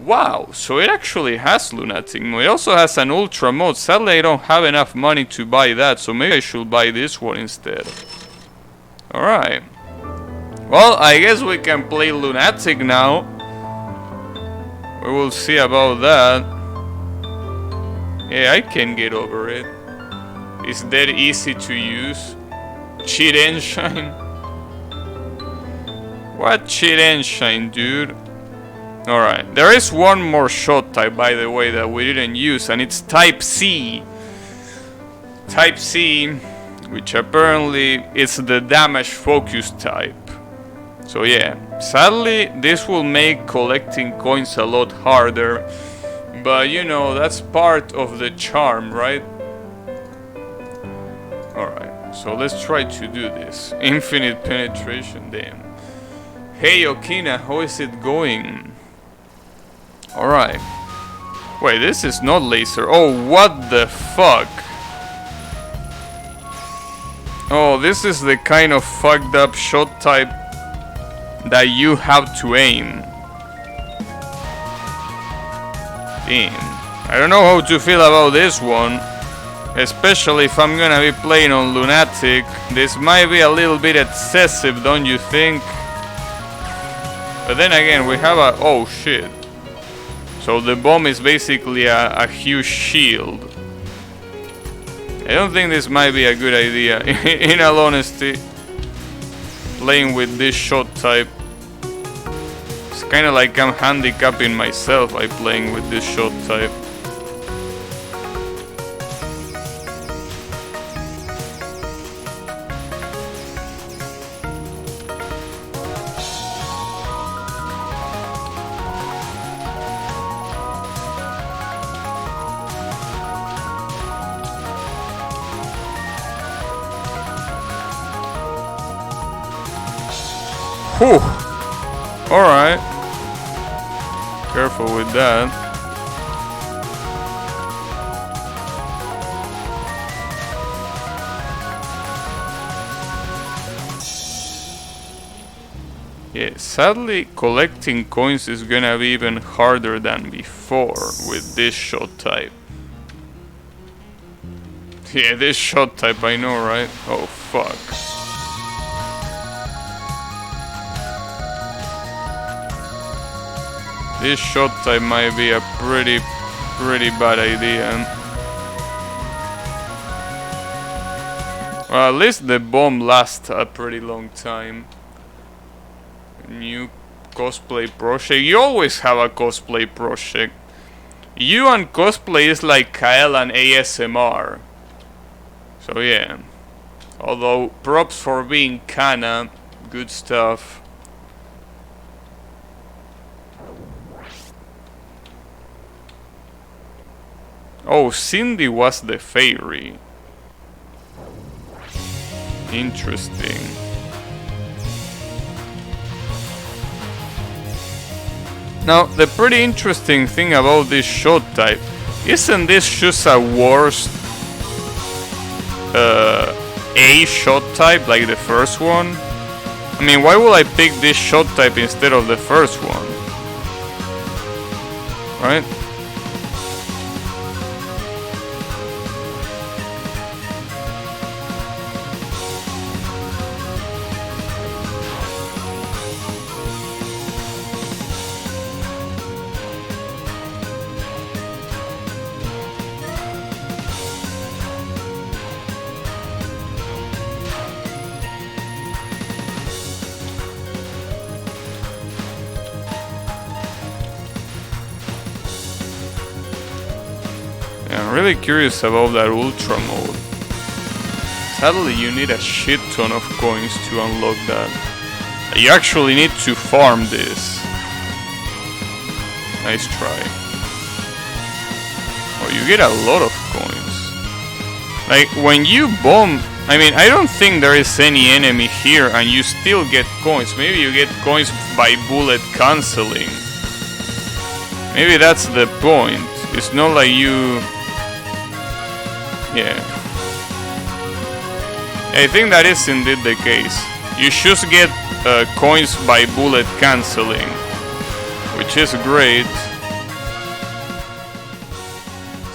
Wow, so it actually has Lunatic mode. It also has an Ultra mode. Sadly, I don't have enough money to buy that, so maybe I should buy this one instead. Alright. Well, I guess we can play Lunatic now. We will see about that. Yeah, I can get over it. It's that easy to use. Cheat engine. What cheat engine, dude? Alright, there is one more shot type, by the way, that we didn't use, and it's Type C. Type C, which apparently is the damage focus type. So yeah, sadly this will make collecting coins a lot harder, but you know, that's part of the charm, right? Alright, so let's try to do this. Infinite penetration, damn. Hey Okina, how is it going? Alright. Wait, this is not laser. Oh, what the fuck? Oh, this is the kind of fucked up shot type that you have to aim. Damn. I don't know how to feel about this one. Especially if I'm gonna be playing on Lunatic. This might be a little bit excessive, don't you think? But then again, we have a... Oh, shit. So the bomb is basically a huge shield. I don't think this might be a good idea, in all honesty. Playing with this shot type. It's kinda like I'm handicapping myself by playing with this shot type. Whew. Alright. Careful with that. Yeah, sadly collecting coins is gonna be even harder than before with this shot type. Yeah, this shot type, I know, right? Oh, fuck. This shot type might be a pretty bad idea. Well, at least the bomb lasts a pretty long time. New cosplay project. You always have a cosplay project. You and cosplay is like Kael and ASMR. So yeah. Although props for being Kana. Good stuff. Oh, Cindy was the fairy. Interesting. Now, the pretty interesting thing about this shot type, isn't this just a worse A shot type like the first one? I mean, why would I pick this shot type instead of the first one? Right? I'm really curious about that ultra mode. Sadly, you need a shit ton of coins to unlock that. You actually need to farm this. Nice try. Oh, you get a lot of coins. Like, when you bomb... I mean, I don't think there is any enemy here and you still get coins. Maybe you get coins by bullet cancelling. Maybe that's the point. It's not like you... Yeah. I think that is indeed the case. You just get coins by bullet cancelling, which is great.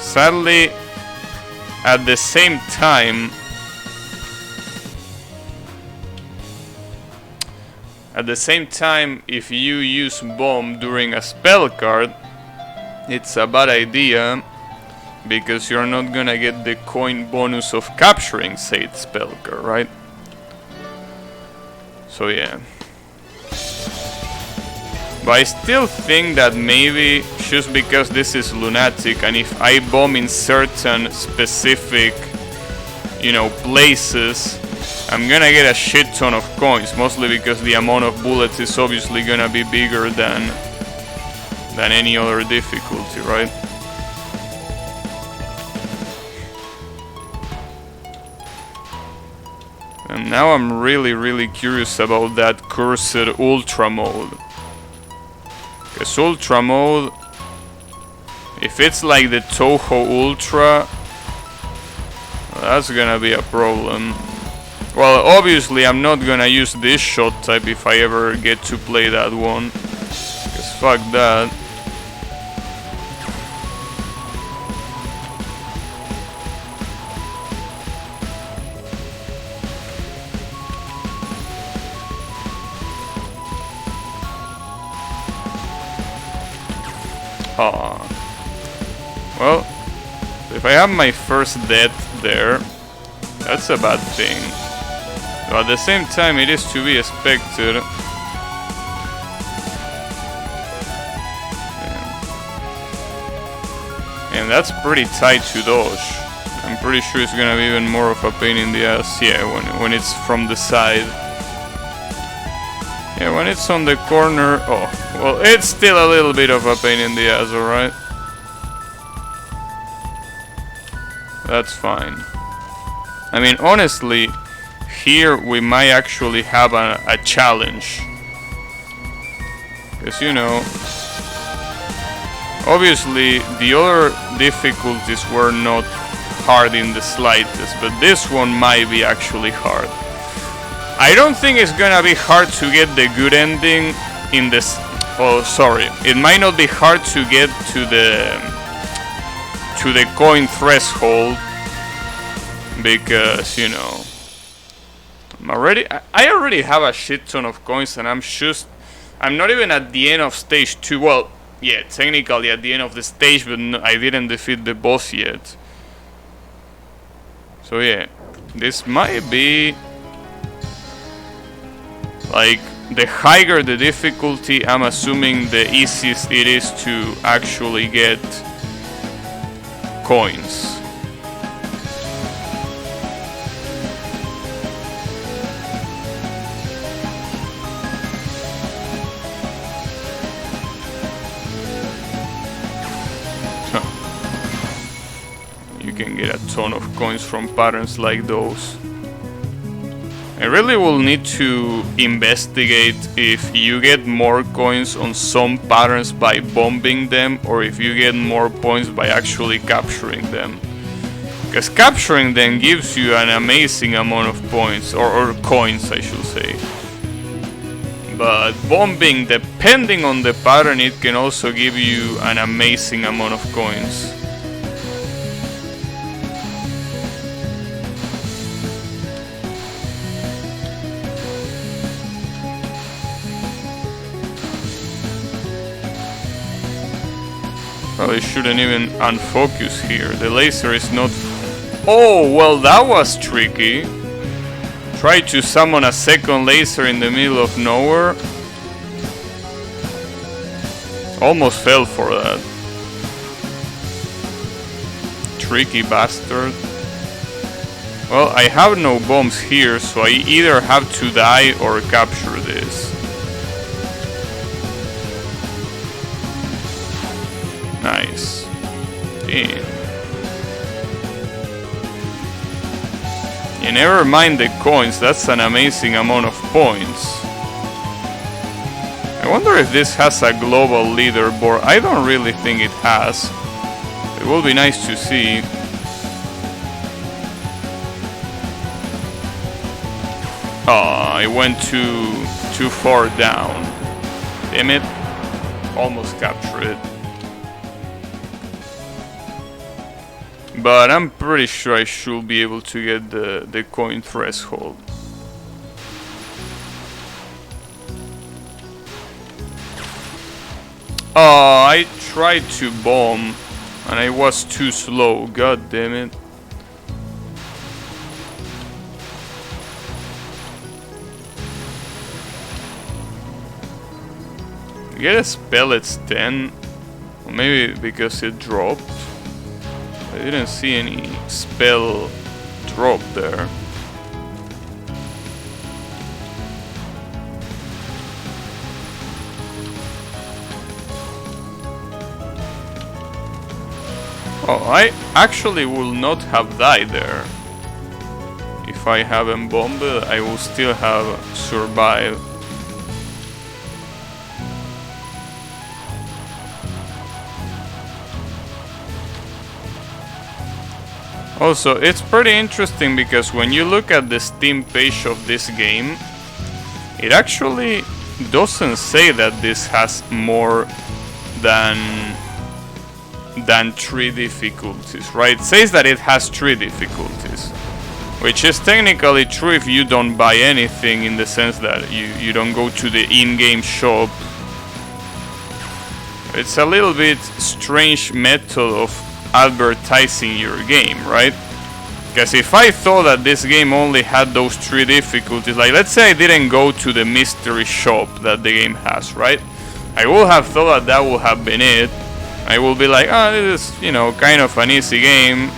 Sadly, at the same time, if you use bomb during a spell card, it's a bad idea because you're not gonna get the coin bonus of capturing said spell card, right? So yeah. But I still think that maybe just because this is Lunatic and if I bomb in certain specific, you know, places, I'm gonna get a shit ton of coins, mostly because the amount of bullets is obviously gonna be bigger than any other difficulty, right? And now I'm really curious about that cursed ultra mode. Because ultra mode, if it's like the Toho Ultra, that's gonna be a problem. Well, obviously I'm not gonna use this shot type if I ever get to play that one. Because fuck that. Well, if I have my first death there, that's a bad thing. But at the same time, it is to be expected. And that's pretty tight to dodge. I'm pretty sure it's gonna be even more of a pain in the ass. Yeah, when it's from the side. Yeah, when it's on the corner... Oh, well, it's still a little bit of a pain in the ass, alright? That's fine. I mean, honestly, here we might actually have a challenge. Because, you know, obviously the other difficulties were not hard in the slightest, but this one might be actually hard. I don't think it's gonna be hard to get the good ending in this... Oh, sorry. It might not be hard to get to the coin threshold because, you know, I already have a shit ton of coins and I'm not even at the end of stage 2. Well, yeah, technically at the end of the stage, but no, I didn't defeat the boss yet. So yeah, this might be like the higher the difficulty, I'm assuming the easiest it is to actually get coins. You can get a ton of coins from patterns like those. I really will need to investigate if you get more coins on some patterns by bombing them or if you get more points by actually capturing them. Because capturing them gives you an amazing amount of points, or coins I should say. But bombing, depending on the pattern, it can also give you an amazing amount of coins. Well, it shouldn't even unfocus here. The laser is not... Oh, well, that was tricky. Try to summon a second laser in the middle of nowhere. Almost fell for that. Tricky bastard. Well, I have no bombs here, so I either have to die or capture this. Nice. Damn. You never mind the coins, that's an amazing amount of points. I wonder if this has a global leaderboard. I don't really think it has. It will be nice to see. Oh, I went too far down. Damn it. Almost captured it. but I'm pretty sure I should be able to get the coin threshold. Oh, I tried to bomb and I was too slow, god damn it. Get a spell, it's 10. Or maybe because it dropped. I didn't see any spell drop there. Oh, I actually will not have died there. If I haven't bombed, I will still have survived. Also, it's pretty interesting because when you look at the Steam page of this game, it actually doesn't say that this has more than 3 difficulties, right? It says that it has 3 difficulties, which is technically true if you don't buy anything, in the sense that you don't go to the in-game shop. It's a little bit strange method of advertising your game, right? Because if I thought that this game only had those 3 difficulties, like let's say I didn't go to the mystery shop that the game has, right? I would have thought that that would have been it. I will be like, oh, this is, you know, kind of an easy game,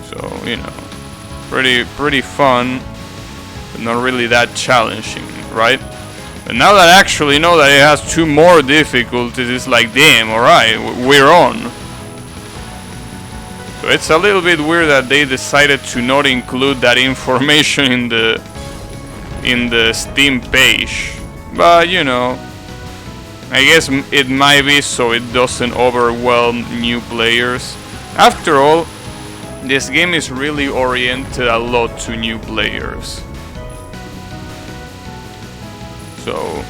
so, you know, pretty fun, but not really that challenging, right? But now that I actually know that it has 2 more difficulties, it's like, damn, alright, we're on. So it's a little bit weird that they decided to not include that information in the Steam page, but you know, I guess it might be so it doesn't overwhelm new players. After all, this game is really oriented a lot to new players. So,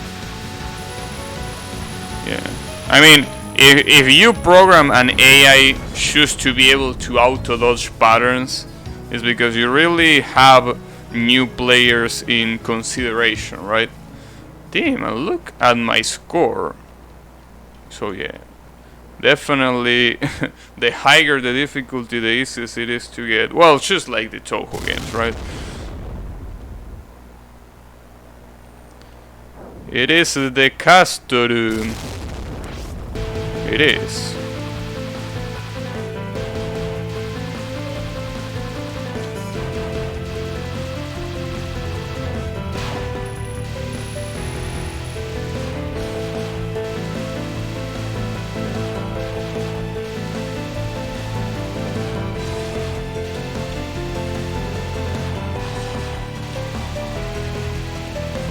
yeah. I mean, if you program an AI just to be able to auto-dodge patterns, it's because you really have new players in consideration, right? Damn, and look at my score. So yeah, definitely the higher the difficulty, the easier it is to get. Well, just like the Toho games, right? It is the castor. It is.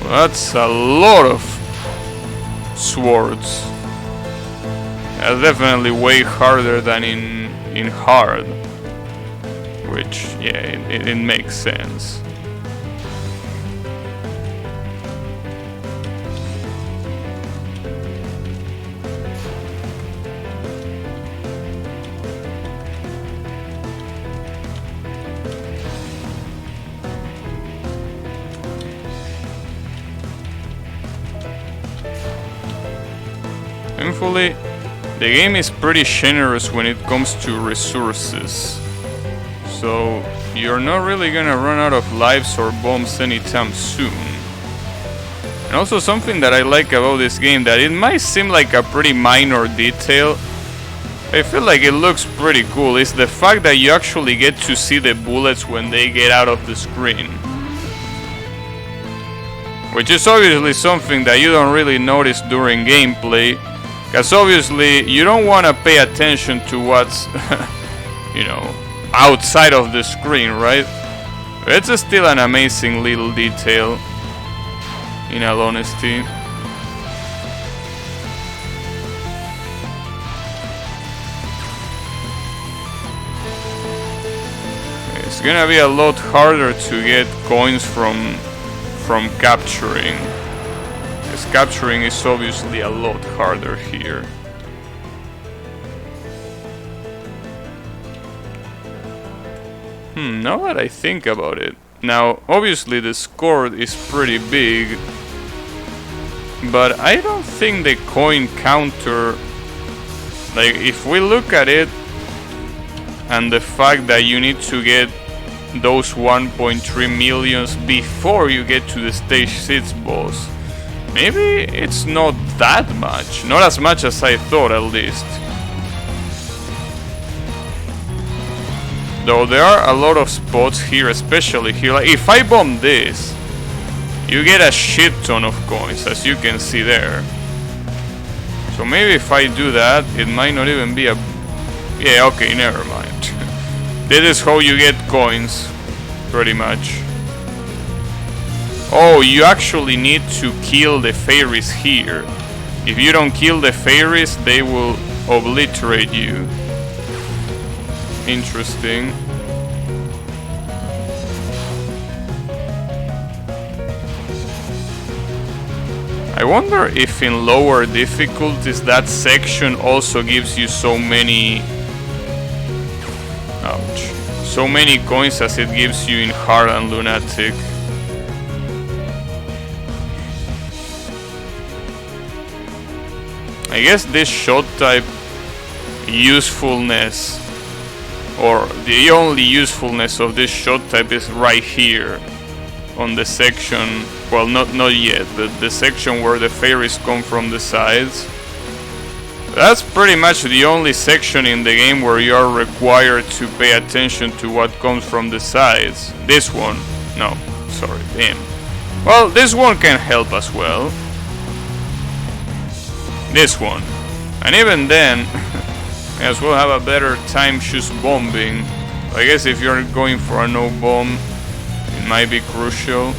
That's a lot of swords. That's definitely way harder than in hard, which, yeah, it makes sense. Thankfully, the game is pretty generous when it comes to resources, so you're not really gonna run out of lives or bombs anytime soon. And also something that I like about this game, that it might seem like a pretty minor detail, I feel like it looks pretty cool, is the fact that you actually get to see the bullets when they get out of the screen. Which is obviously something that you don't really notice during gameplay, because obviously you don't want to pay attention to what's, you know, outside of the screen, right? But it's still an amazing little detail, in all honesty. It's gonna be a lot harder to get coins from capturing. Because capturing is obviously a lot harder here. Now that I think about it. Now, obviously the score is pretty big, but I don't think the coin counter, like if we look at it and the fact that you need to get those 1.3 millions before you get to the stage 6 boss, maybe it's not that much, not as much as I thought at least. Though there are a lot of spots here, especially here, like if I bomb this, you get a shit ton of coins, as you can see there. So maybe if I do that, it might not even be a... Yeah, okay, never mind. This is how you get coins, pretty much. Oh, you actually need to kill the fairies here. If you don't kill the fairies, they will obliterate you. Interesting. I wonder if in lower difficulties that section also gives you so many... Ouch. So many coins as it gives you in hard and lunatic. I guess this shot type usefulness, or the only usefulness of this shot type, is right here on the section, well, not yet, but the section where the fairies come from the sides. That's pretty much the only section in the game where you are required to pay attention to what comes from the sides. This one, no, sorry, damn. Well, this one can help as well. This one, and even then, as well have a better time just bombing. I guess if you're going for a no bomb, it might be crucial.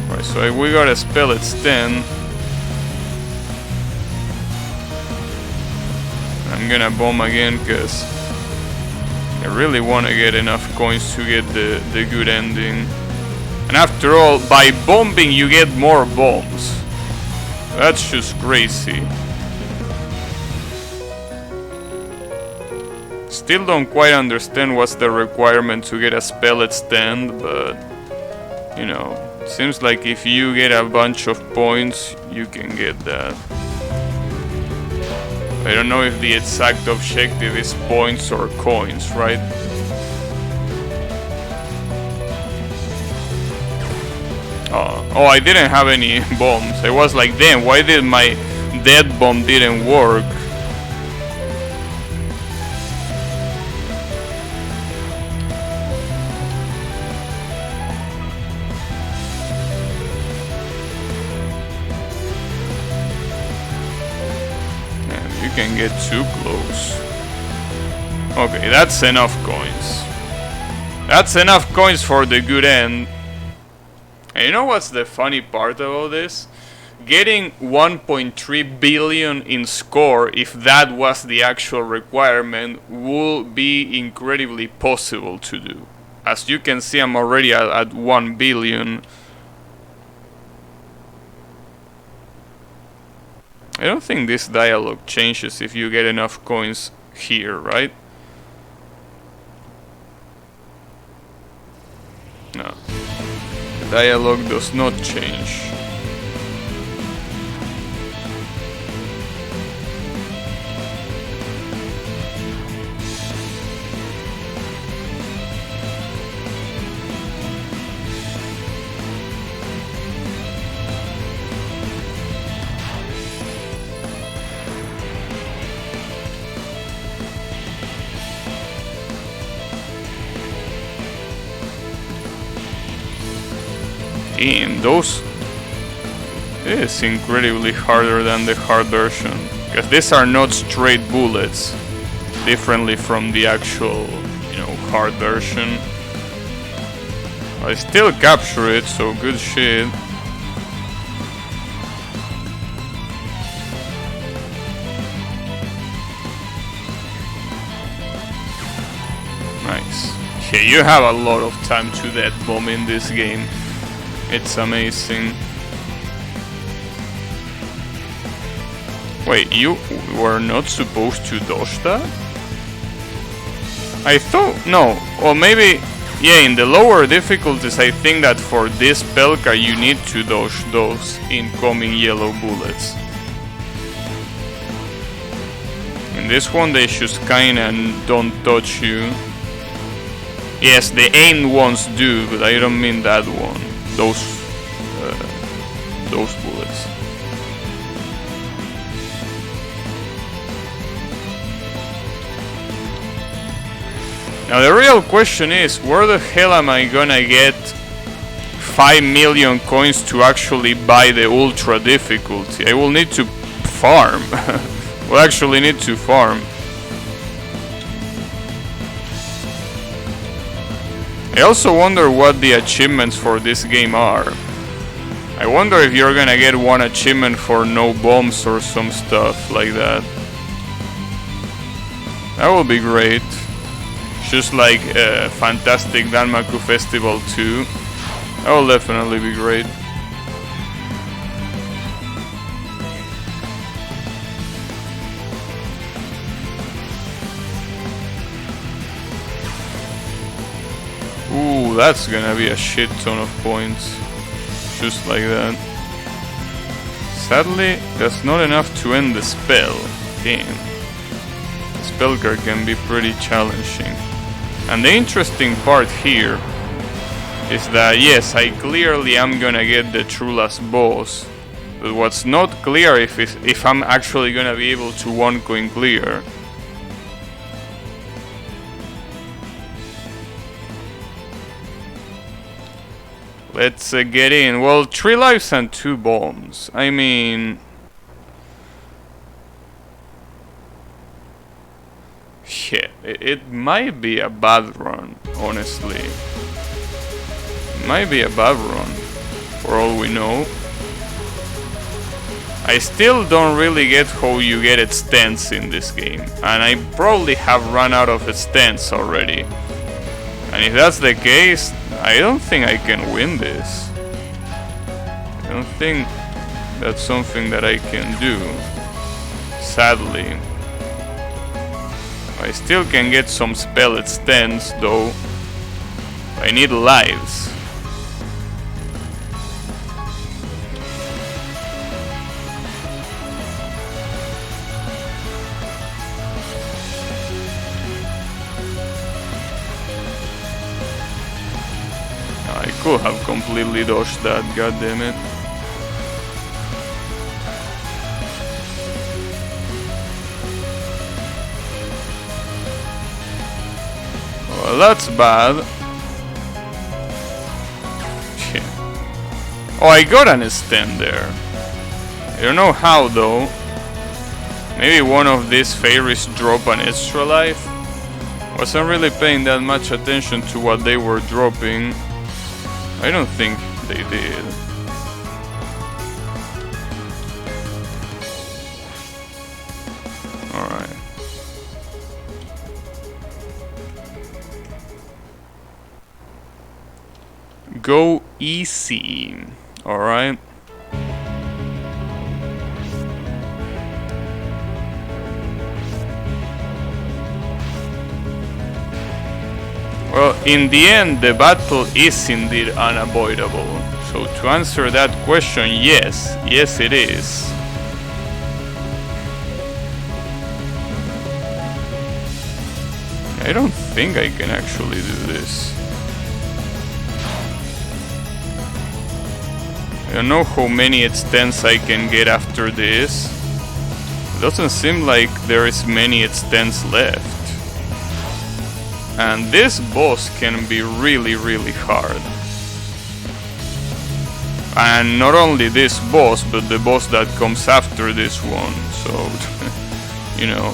Right, so we got a spell extend. I'm gonna bomb again because I really want to get enough coins to get the good ending. And after all, by bombing you get more bombs. That's just crazy. Still don't quite understand what's the requirement to get a spell extend, but you know, seems like if you get a bunch of points, you can get that. I don't know if the exact objective is points or coins, right? Oh, I didn't have any bombs. I was like, damn, why did my dead bomb didn't work? Can get too close. Okay, that's enough coins. That's enough coins for the good end. And you know what's the funny part about this? Getting 1.3 billion in score, if that was the actual requirement, would be incredibly possible to do. As you can see, I'm already at 1 billion. I don't think this dialogue changes if you get enough coins here, right? No. The dialogue does not change. Damn, those is incredibly harder than the hard version, because these are not straight bullets, differently from the actual, you know, hard version. I still capture it, so good shit. Nice. Yeah, you have a lot of time to death bomb in this game. It's amazing. Wait, you were not supposed to dodge that? I thought... no, or maybe Yeah, in the lower difficulties, I think that for this Pelka you need to dodge those incoming yellow bullets. In this one they just kinda don't touch you. Yes, the aim ones do, but I don't mean that one. Those bullets. Now the real question is, where the hell am I gonna get 5 million coins to actually buy the ultra difficulty? I will need to farm. We'll actually need to farm. I also wonder what the achievements for this game are. I wonder if you're gonna get one achievement for no bombs or some stuff like that. That would be great. Just like Fantastic Danmaku Festival 2. That will definitely be great. Ooh, that's gonna be a shit ton of points. Just like that. Sadly, that's not enough to end the spell. Damn. The spell card can be pretty challenging. And the interesting part here is that yes, I clearly am gonna get the true last boss, but what's not clear if I'm actually gonna be able to 1 coin clear. Let's get in. Well, 3 lives and 2 bombs. I mean, shit, it might be a bad run, honestly. It might be a bad run, for all we know. I still don't really get how you get extents in this game, and I probably have run out of extents already. And if that's the case, I don't think I can win this. I don't think that's something that I can do, sadly. I still can get some spell extents though. I need lives. I could have completely dodged that, goddammit. Well, that's bad. Shit. Oh, I got an extend there. I don't know how though. Maybe one of these fairies drop an extra life. Wasn't really paying that much attention to what they were dropping. I don't think they did. Alright. Go easy. Alright. Well, in the end, the battle is indeed unavoidable. So to answer that question, yes. Yes, it is. I don't think I can actually do this. I don't know how many extents I can get after this. It doesn't seem like there is many extents left. And this boss can be really, really hard. And not only this boss, but the boss that comes after this one. So, you know.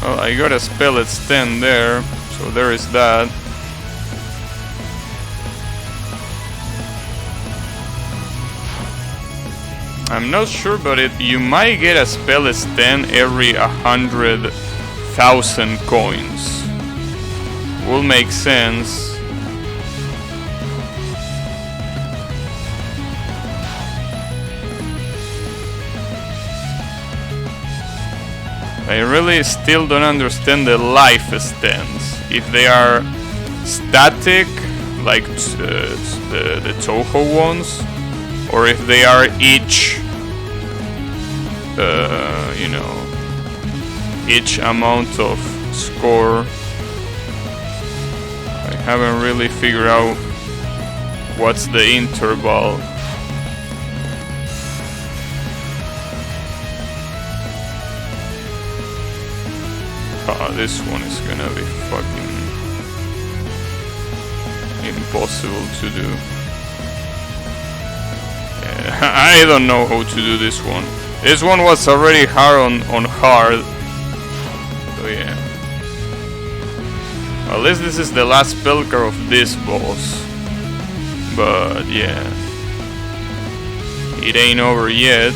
Well, I got a spell extend there, so there is that. I'm not sure, but you might get a spell extend every 100,000 coins. Will make sense. I really still don't understand the life stands. If they are static, like the Toho ones, or if they are each, you know, each amount of score. I haven't really figured out what's the interval. This one is gonna be fucking impossible to do. Yeah, I don't know how to do this one. This one was already hard on hard. So yeah. Well, at least this is the last Pelcar of this boss. But yeah. It ain't over yet.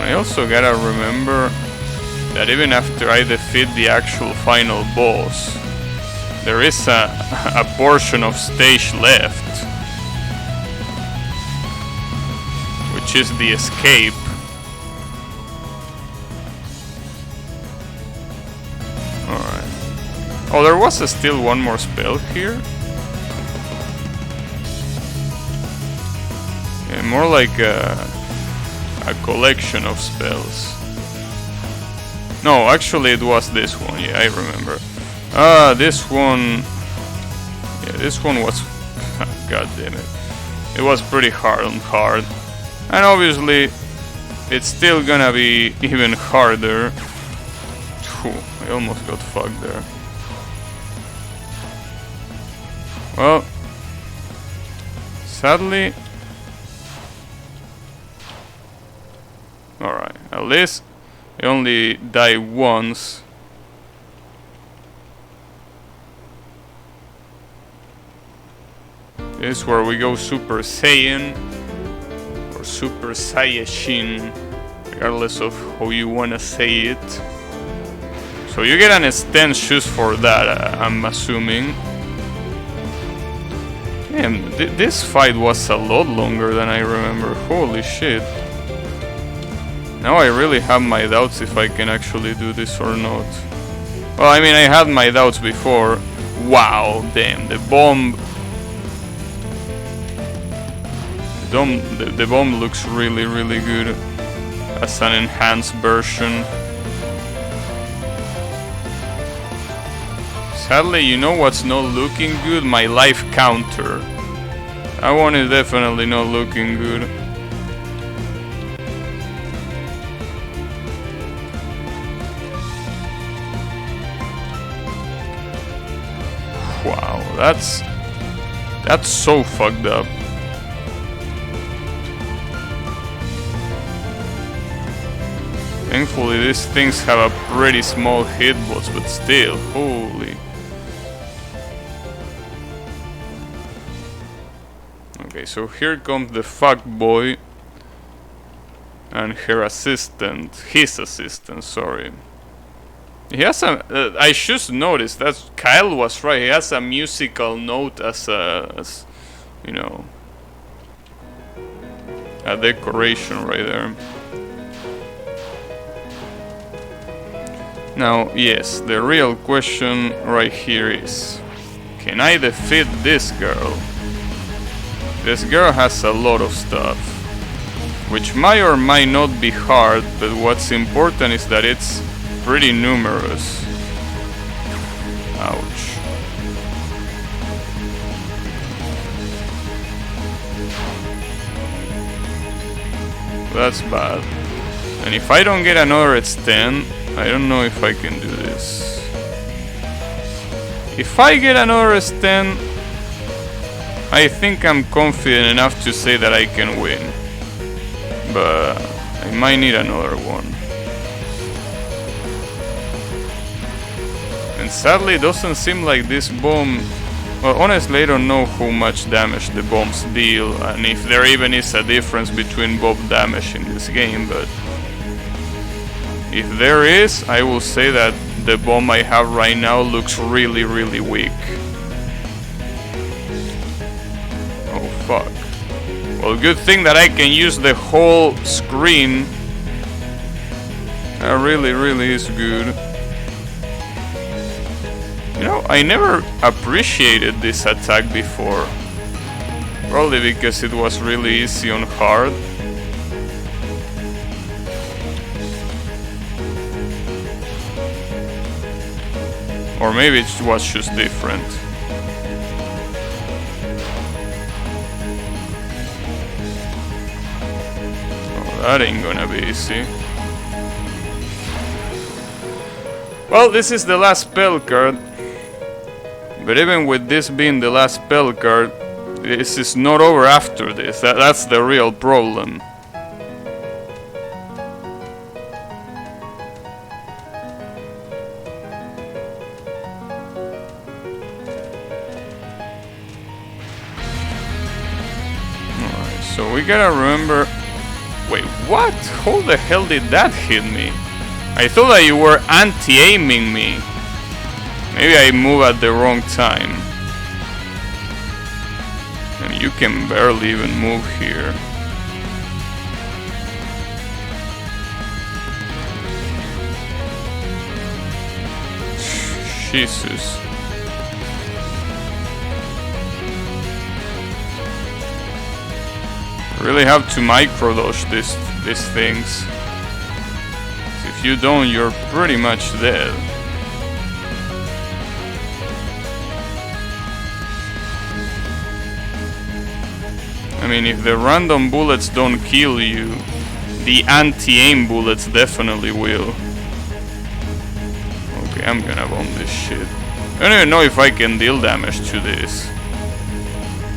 I also gotta remember that even after I defeat the actual final boss, there is a portion of stage left, which is the escape. Alright. Oh, there was still one more spell here? Yeah, more like a collection of spells. No, actually it was this one, yeah, I remember. This one... Yeah, this one was... God damn it. It was pretty hard on hard. And obviously, it's still gonna be even harder. Whew, I almost got fucked there. Well... Sadly... Alright, at least I only die once. This is where we go Super Saiyan or Super Saiyajin, regardless of how you wanna say it. So you get an stance shoes for that, I'm assuming. Damn, this fight was a lot longer than I remember. Holy shit. Now I really have my doubts if I can actually do this or not. Well, I mean, I had my doubts before. Wow, damn, the bomb... The bomb looks really, really good as an enhanced version. Sadly, you know what's not looking good? My life counter. That one is definitely not looking good. Wow, that's so fucked up. Thankfully these things have a pretty small hitbox, but still, holy. Okay, so here comes the fuckboy and her assistant, his assistant, sorry. He has a, I should notice that Kyle was right, he has a musical note as you know, a decoration right there. Now, yes, the real question right here is, can I defeat this girl? This girl has a lot of stuff, which might or might not be hard, but what's important is that it's pretty numerous. Ouch. That's bad. And if I don't get another extend, I don't know if I can do this. If I get another extend, I think I'm confident enough to say that I can win. But I might need another one. And sadly it doesn't seem like this bomb Well, honestly, I don't know how much damage the bombs deal, and if there even is a difference between bomb damage in this game, but if there is, I will say that the bomb I have right now looks really, really weak. Oh, fuck. Well, good thing that I can use the whole screen. That really, really is good. You know, I never appreciated this attack before. Probably because it was really easy on hard. Or maybe it was just different. Oh, that ain't gonna be easy. Well, this is the last spell card. But even with this being the last spell card, this is not over after this. That's the real problem. Alright, so we gotta remember... Wait, what? How the hell did that hit me? I thought that you were anti-aiming me. Maybe I move at the wrong time. And you can barely even move here. Jesus. Really have to micrododge these things. If you don't, you're pretty much dead. I mean, if the random bullets don't kill you, the anti-aim bullets definitely will. Okay, I'm gonna bomb this shit. I don't even know if I can deal damage to this.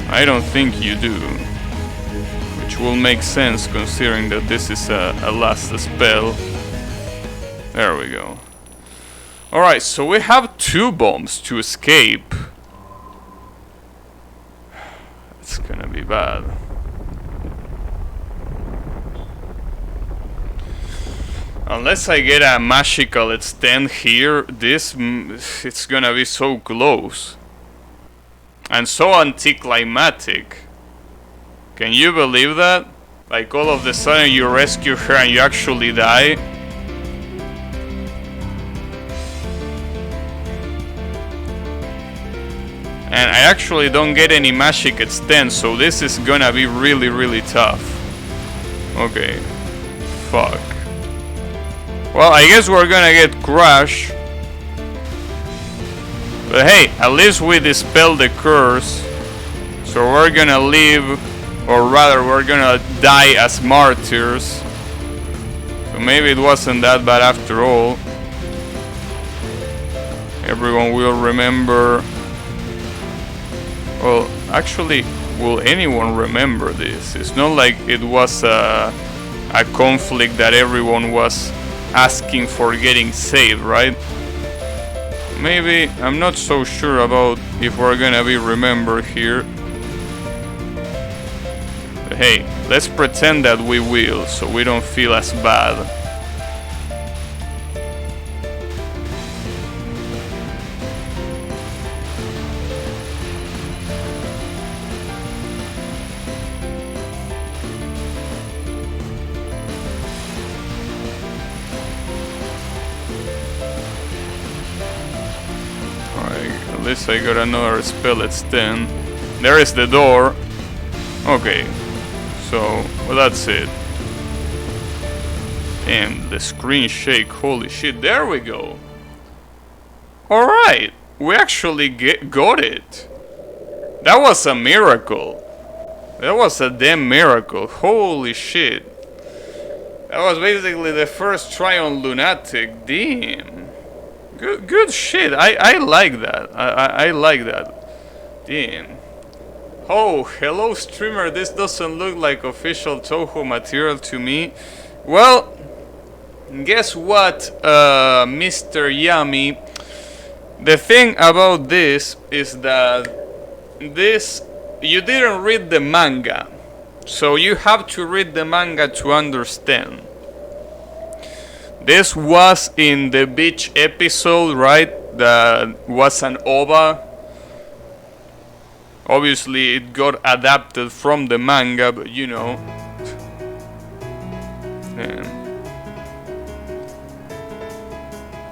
I don't think you do. Which will make sense considering that this is a last spell. There we go. Alright, so we have 2 bombs to escape. It's gonna be bad. Unless I get a magical extend here, it's gonna be so close. And so anticlimactic. Can you believe that? Like all of a sudden you rescue her and you actually die? And I actually don't get any magic extend, so this is gonna be really, really tough. Okay. Fuck. Well, I guess we're gonna get crushed. But hey, at least we dispelled the curse. So we're gonna live, or rather we're gonna die as martyrs. So maybe it wasn't that bad after all. Everyone will remember. Well, actually, will anyone remember this? It's not like it was a conflict that everyone was asking for getting saved, right? Maybe, I'm not so sure about if we're gonna be remembered here. But hey, let's pretend that we will, so we don't feel as bad. At least I got another spell extend. There is the door. Okay, so well, that's it. Damn, the screen shake. Holy shit! There we go. All right, we actually got it. That was a miracle. That was a damn miracle. Holy shit! That was basically the first try on Lunatic. Damn. Good shit. I like that. I like that. Damn. Oh, hello streamer. This doesn't look like official Toho material to me. Well, guess what, Mr. Yummy? The thing about this is that this, you didn't read the manga, so you have to read the manga to understand. This was in the beach episode, right? That was an OVA. Obviously it got adapted from the manga, but you know.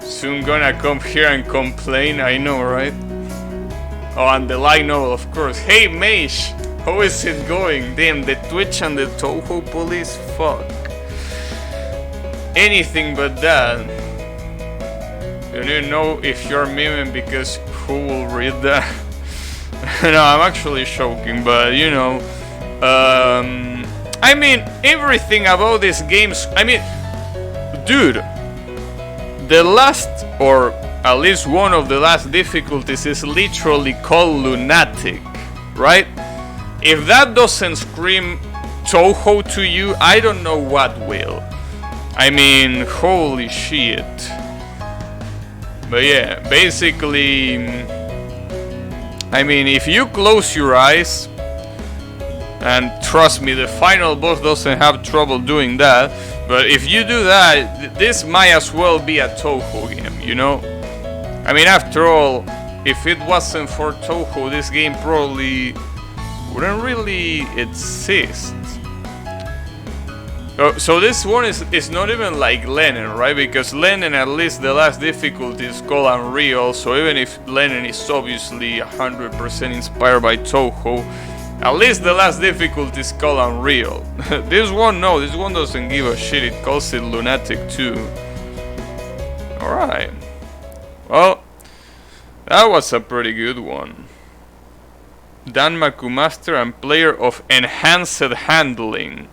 Soon gonna come here and complain, I know, right? Oh, and the light novel, of course. Hey Meish, how is it going? Damn, the Twitch and the Toho police, fuck. Anything but that. You don't know if you're memeing because who will read that? No, I'm actually joking, but you know, I mean, everything about these games, I mean, dude, the last, or at least one of the last difficulties is literally called Lunatic, right? If that doesn't scream Toho to you, I don't know what will. I mean, holy shit. But yeah, basically, I mean, if you close your eyes, and trust me, the final boss doesn't have trouble doing that, but if you do that, this might as well be a Toho game, you know? I mean, after all, if it wasn't for Toho, this game probably wouldn't really exist. So this one is not even like Lenin, right? Because Lenin, at least the last difficulty is called Unreal, so even if Lenin is obviously 100% inspired by Toho, at least the last difficulty is called Unreal. This one, no, this one doesn't give a shit, it calls it Lunatic 2. Alright. Well, that was a pretty good one. Danmaku Master and player of Enhanced Handling.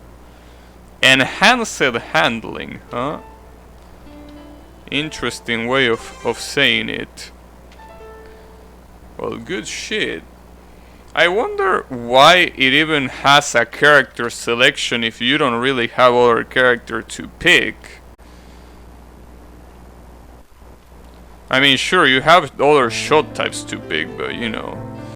Enhanced handling, huh? Interesting way of saying it. Well, good shit. I wonder why it even has a character selection if you don't really have other character to pick. I mean, sure, you have other shot types to pick, but you know.